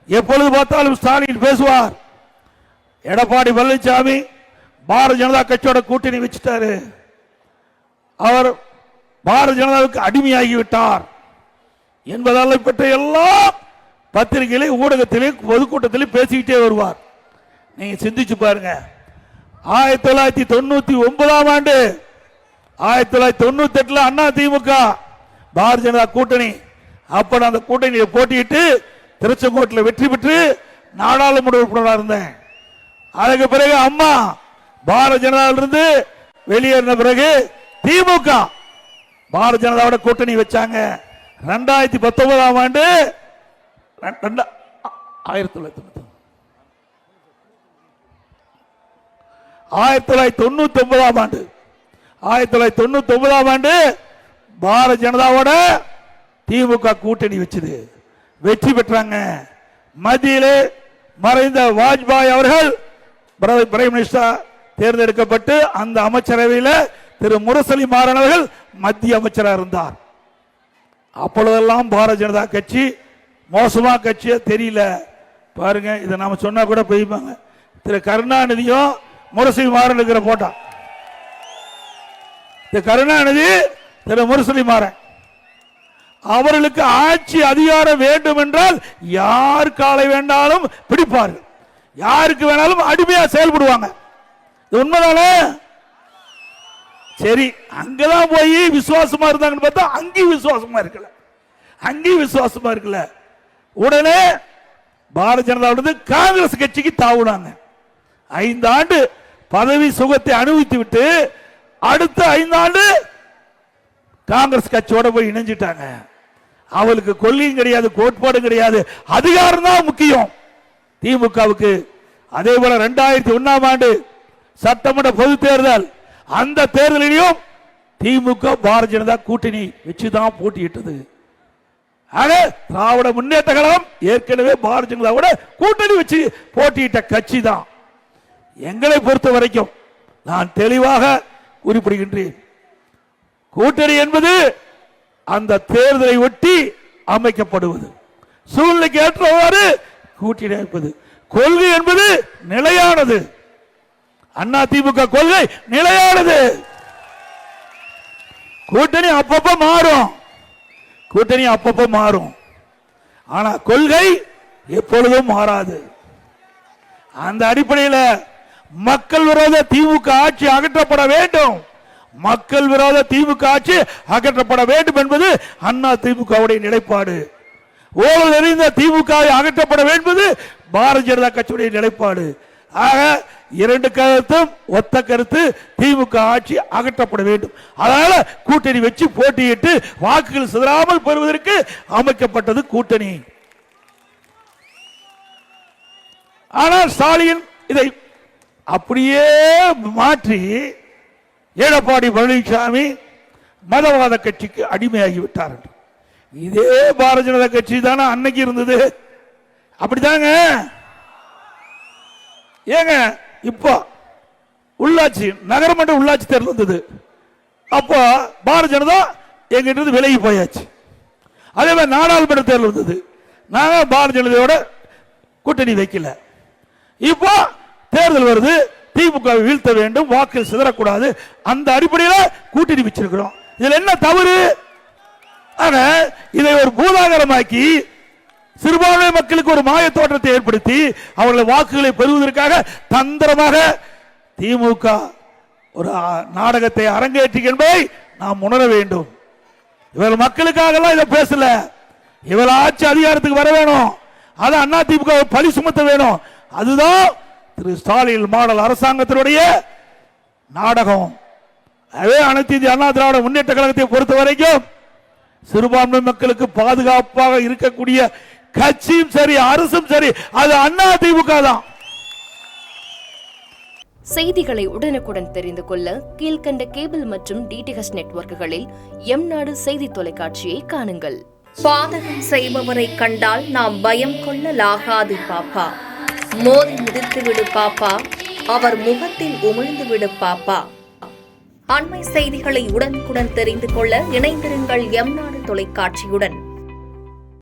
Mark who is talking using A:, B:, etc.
A: எப்பொழுது பார்த்தாலும் ஸ்டாலின் பேசுவார். எடப்பாடி பழனிசாமி பாரதிய ஜனதா கட்சியோட கூட்டணி வச்சுட்டாரு, அவர் பாரதிய ஜனதாவுக்கு அடிமையாகிவிட்டார் என்பதால் பற்றி எல்லாம் பத்திரிகையிலே ஊடகத்திலே பொதுக்கூட்டத்திலே பேசிக்கிட்டே வருவார். நீங்க சிந்திச்சு பாருங்க. 1999 ஆண்டு 1998 அண்ணா திமுக பாரதிய ஜனதா கூட்டணி, அப்ப அந்த கூட்டணியை போட்டியிட்டு திருச்செங்கோட்டில் வெற்றி பெற்று நாடாளுமன்ற உறுப்பினராக இருந்தேன். அதுக்கு பிறகு அம்மா பாரதிய ஜனதாவிலிருந்து வெளியேறின பிறகு திமுக பாரதிய ஜனதாவோட கூட்டணி வச்சாங்க. 2019 ஆண்டு 1999 ஆண்டு பாரதிய ஜனதாவோட திமுக கூட்டணி வச்சது, வெற்றி பெற்றாங்க. மத்தியிலே மறைந்த வாஜ்பாய் அவர்கள் பிரைம் மினிஸ்டர் தேர்ந்தெடுக்கப்பட்டு அந்த அமைச்சரவையில் திரு முரசொலி மாறன் அவர்கள் மத்திய அமைச்சராக இருந்தார். அப்பொழுதெல்லாம் பாரதிய ஜனதா கட்சி மோசமா கட்சியா தெரியல. பாருங்க, இதை நாம சொன்னா கூட போய்ப்பாங்க. திரு கருணாநிதியும் முரசொலி மாறன் இருக்கிற போட்டா, திரு கருணாநிதி திரு முரசொலி மாறன் அவர்களுக்கு ஆட்சி அதிகாரம் வேண்டும் என்றால் யார் காலை வேண்டாலும் பிடிப்பார்கள், யாருக்கு வேணாலும் அடிமையா செயல்படுவாங்க. உண்மைதானே? சரி, அங்கதான் போய் விசுவாசமா இருந்தாங்கன்னு பார்த்தா அங்கேயும் விசுவாசமா இருக்கல, அங்கேயும் விசுவாசமா இருக்கல. உடனே பாரதிய ஜனதா காங்கிரஸ் கட்சிக்கு தாவுனாங்க. 5 ஆண்டு பதவி சுகத்தை அனுபவித்து விட்டு அடுத்த 5 ஆண்டு காங்கிரஸ் கட்சியோட போய் இணைஞ்சிட்டாங்க. அவளுக்கு கொள்கையும் கிடையாது, கோட்பாடும் கிடையாது, அதிகாரம் தான் முக்கியம் திமுகவுக்கு. அதே போல 2001 ஆண்டு சட்டமன்ற பொது தேர்தல், அந்த தேர்தலிலும் திமுக பாரதிய ஜனதா கூட்டணி வச்சுதான் போட்டியிட்டது. திராவிட முன்னேற்ற கழகம் ஏற்கனவே பாரதிய ஜனதாவோட கூட்டணி வச்சு போட்டியிட்ட கட்சி தான். எங்களை பொறுத்த வரைக்கும் நான் தெளிவாக குறிப்பிடுகின்றேன், கூட்டணி என்பது அந்த தேர்தலை ஒட்டி அமைக்கப்படுவது, சூழ்நிலைக்கு ஏற்றவாறு கூட்டணி அமைப்பது. கொள்கை என்பது நிலையானது, அண்ணா திமுக கொள்கை நிலையானது. கூட்டணி அப்பப்ப மாறும், கூட்டணி அப்பப்ப மாறும், ஆனா கொள்கை எப்பொழுதும் மாறாது. அந்த அடிப்படையில் மக்கள் விரோத திமுக ஆட்சி அகற்றப்பட வேண்டும், மக்கள் விரோத திமுக ஆட்சி அகற்றப்பட வேண்டும் என்பது அண்ணா திமுகவுடைய நிலைப்பாடு. ஊழல் நிறைந்த திமுக அகற்றப்பட வேண்டும் பாரதிய ஜனதா கட்சியுடைய நிலைப்பாடு. ஆக இரண்டு கருத்தும் ஒத்த கருத்து, திமுக ஆட்சி அகற்றப்பட வேண்டும். அதனால கூட்டணி வச்சு போட்டியிட்டு வாக்குகள் சிதறாமல் பெறுவதற்கு அமைக்கப்பட்டது கூட்டணி. ஆனால் ஸ்டாலின் இதை அப்படியே மாற்றி எடப்பாடி பழனிசாமி மதவாத கட்சிக்கு அடிமையாகிவிட்டார். இதே பாரதிய ஜனதா கட்சி தானே அன்னைக்கு இருந்தது, அப்படித்தாங்க. ஏங்க இப்போ உள்ளாட்சி நகரமன்ற உள்ளாட்சி தேர்தல் வந்தது, அப்போ பாரதிய ஜனதா எங்கிட்ட விலகி போயாச்சு. அதே மாதிரி நாடாளுமன்ற தேர்தல் வந்தது, நாங்க பாரதிய ஜனதாவோட கூட்டணி வைக்கல. இப்போ தேர்தல் வருது, திமுக வீழ்த்த வேண்டும், வாக்கு சிதறக்கூடாது, அந்த அடிப்படையில் கூட்டணி வச்சிருக்கிறோம். இதுல என்ன தவறு? இதை ஒரு பூதாகரமாக்கி சிறுபான்மை மக்களுக்கு ஒரு மாய தோற்றத்தை ஏற்படுத்தி அவர்கள் வாக்குகளை பெறுவதற்காக தந்திரமாக திமுக ஒரு நாடகத்தை அரங்கேற்றி என்பதை நாம் உணர வேண்டும். இவர்கள் மக்களுக்காக இதை பேசல, இவர்கள் ஆட்சி அதிகாரத்துக்கு வர வேணும், அது அண்ணா திமுக பழி சுமத்த வேணும். அதுதான் திரு ஸ்டாலின் மாடல் அரசாங்கத்தினுடைய நாடகம். அதே அனைத்து இந்திய அண்ணா திராவிட முன்னேற்ற கழகத்தை பொறுத்த வரைக்கும் சிறுபான்மை மக்களுக்கு பாதுகாப்பாக இருக்கக்கூடிய கட்சியும் சரி, அரசும் சரி, அது அண்ணா திமுக தான்.
B: செய்திகளை உடனுக்குடன் தெரிந்து கொள்ள கீழ்கண்ட கேபிள் மற்றும் டிடிஎச் நெட்வொர்க்குகளில் எம்நாடு செய்தி தொலைக்காட்சியை காணுங்கள்.
C: பாதகம் செய்பவரை கண்டால் நாம் பயம் கொள்ளலாகாது பாப்பா, மோதி மிதித்து விடு பாப்பா, அவர் முகத்தில் உமிழ்ந்து விடு பாப்பா. அண்மை செய்திகளை உடனுக்குடன் தெரிந்து கொள்ள இணைந்திருங்கள் எம்நாடு தொலைக்காட்சியுடன்.